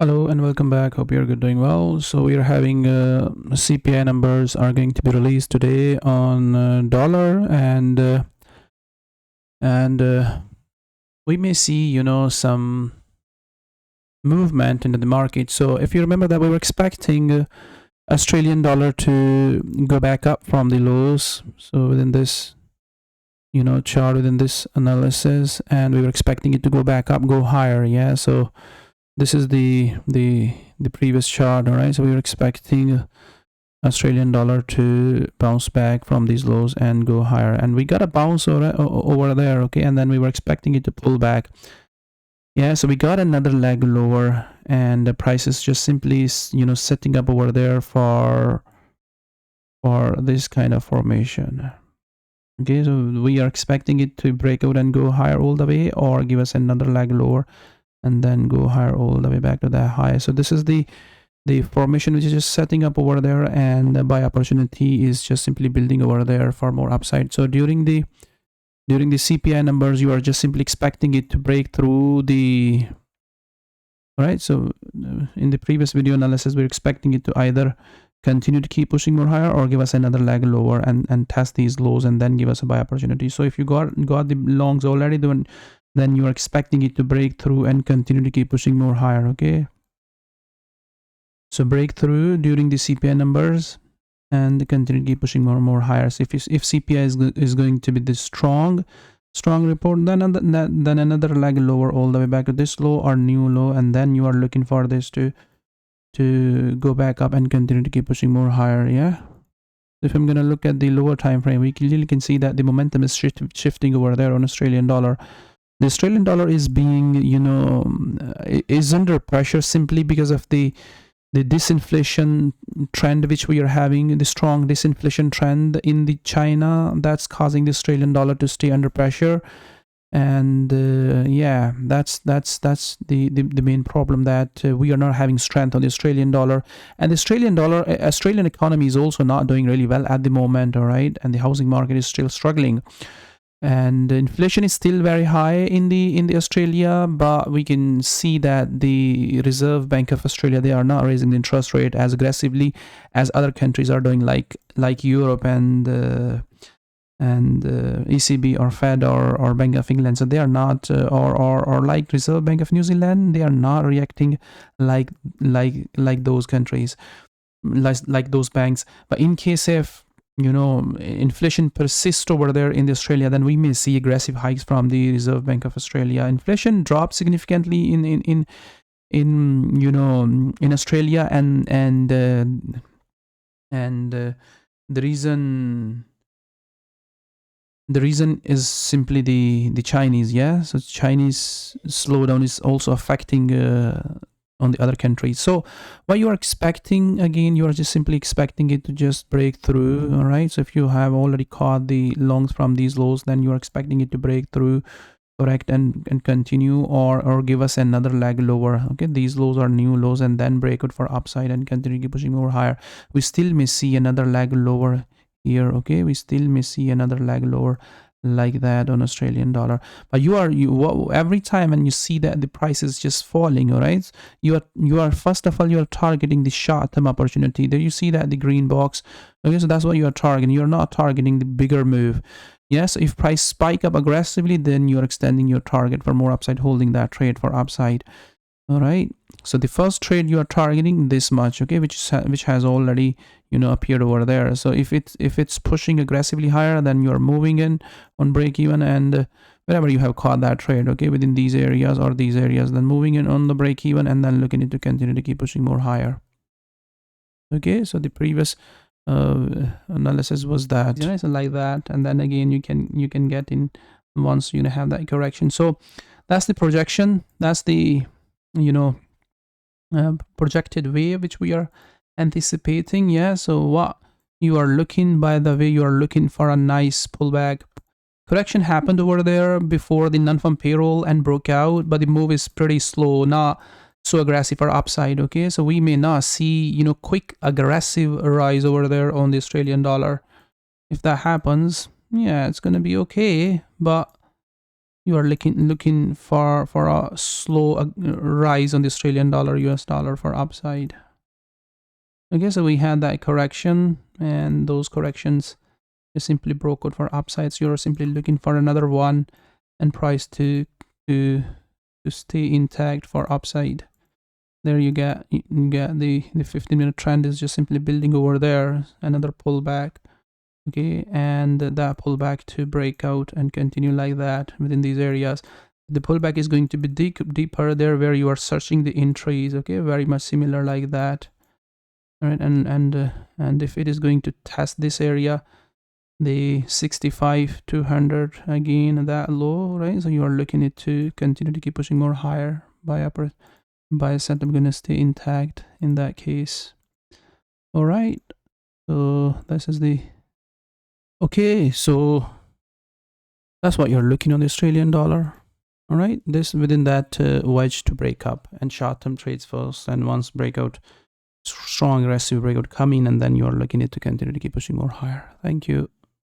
Hello and welcome back. Hope you're good, doing well. So we are having CPI numbers are going to be released today on dollar and we may see some movement into the market. So if you remember that we were expecting Australian dollar to go back up from the lows. So within this chart, within this analysis, and we were expecting it to go back up, go higher. Yeah. So this is the previous chart. All right, so we were expecting Australian dollar to bounce back from these lows and go higher, and we got a bounce over there. Okay, and then we were expecting it to pull back. Yeah, so we got another leg lower, and the price is just simply setting up over there for this kind of formation. Okay, so we are expecting it to break out and go higher all the way, or give us another leg lower and then go higher all the way back to that high. So this is the formation which is just setting up over there, and the buy opportunity is just simply building over there for more upside. So during the CPI numbers, you are just simply expecting it to break through the right. So in the previous video analysis, we're expecting it to either continue to keep pushing more higher or give us another leg lower and test these lows and then give us a buy opportunity. So if you got the longs already, then you are expecting it to break through and continue to keep pushing more higher. Okay, so breakthrough during the CPI numbers and continue to keep pushing more and more higher. So if CPI is going to be this strong report, then another leg lower all the way back to this low or new low, and then you are looking for this to go back up and continue to keep pushing more higher. Yeah, if I'm going to look at the lower time frame, we clearly can see that the momentum is shifting over there on Australian dollar. The Australian dollar is being is under pressure simply because of the disinflation trend which we are having, the strong disinflation trend in the China, that's causing the Australian dollar to stay under pressure. And yeah, that's the main problem, that we are not having strength on the Australian dollar. And the Australian economy is also not doing really well at the moment. All right, and the housing market is still struggling, and inflation is still very high in the Australia. But we can see that the Reserve Bank of Australia, they are not raising the interest rate as aggressively as other countries are doing, like Europe and ECB or Fed or Bank of England. So they are not or like Reserve Bank of New Zealand, they are not reacting like those countries, like those banks. But in case if inflation persists over there in Australia, then we may see aggressive hikes from the Reserve Bank of Australia. Inflation dropped significantly in Australia, and the reason is simply the Chinese. Yeah, so Chinese slowdown is also affecting on the other countries. So what you are expecting, again, you are just simply expecting it to just break through. All right, so if you have already caught the longs from these lows, then you are expecting it to break through, correct, and continue, or give us another leg lower. Okay, these lows are new lows, and then break out for upside and continue to pushing more higher. We still may see another leg lower here. Okay, we still may see another leg lower like that on Australian dollar. But every time when you see that the price is just falling, all right, you are first of all, you are targeting the short-term opportunity. There you see that the green box. Okay, so that's what you are targeting. You're not targeting the bigger move. Yes, if price spike up aggressively, then you're extending your target for more upside, holding that trade for upside. All right, so the first trade you are targeting this much, okay, which has already appeared over there. So if it's pushing aggressively higher, then you are moving in on break even, and wherever you have caught that trade, okay, within these areas or these areas, then moving in on the break even, and then looking to continue to keep pushing more higher. Okay, so the previous analysis was that, so like that, and then again you can get in once you have that correction. So that's the projection, that's the projected wave which we are anticipating. Yeah, so what you are looking, by the way, you are looking for a nice pullback. Correction happened over there before the non-farm payroll and broke out, but the move is pretty slow, not so aggressive or upside. Okay, so we may not see quick aggressive rise over there on the Australian dollar. If that happens, yeah, it's gonna be okay, but you are looking for a slow rise on the Australian dollar, US dollar for upside. Okay, so we had that correction, and those corrections is simply broke out for upsides. You're simply looking for another one, and price to stay intact for upside. There you get the 15-minute trend is just simply building over there, another pullback. Okay, and that pullback to break out and continue like that within these areas. The pullback is going to be deeper there where you are searching the entries. Okay, very much similar like that. All right, and if it is going to test this area, the 65 200 again, that low, right? So you are looking at to continue to keep pushing more higher. Buy setup gonna stay intact in that case. All right, so this is the okay, so that's what you're looking on the Australian dollar. All right, this within that wedge to break up and short-term trades first, and once breakout, strong aggressive breakout come in, and then you're looking at to continue to keep pushing more higher. Thank you.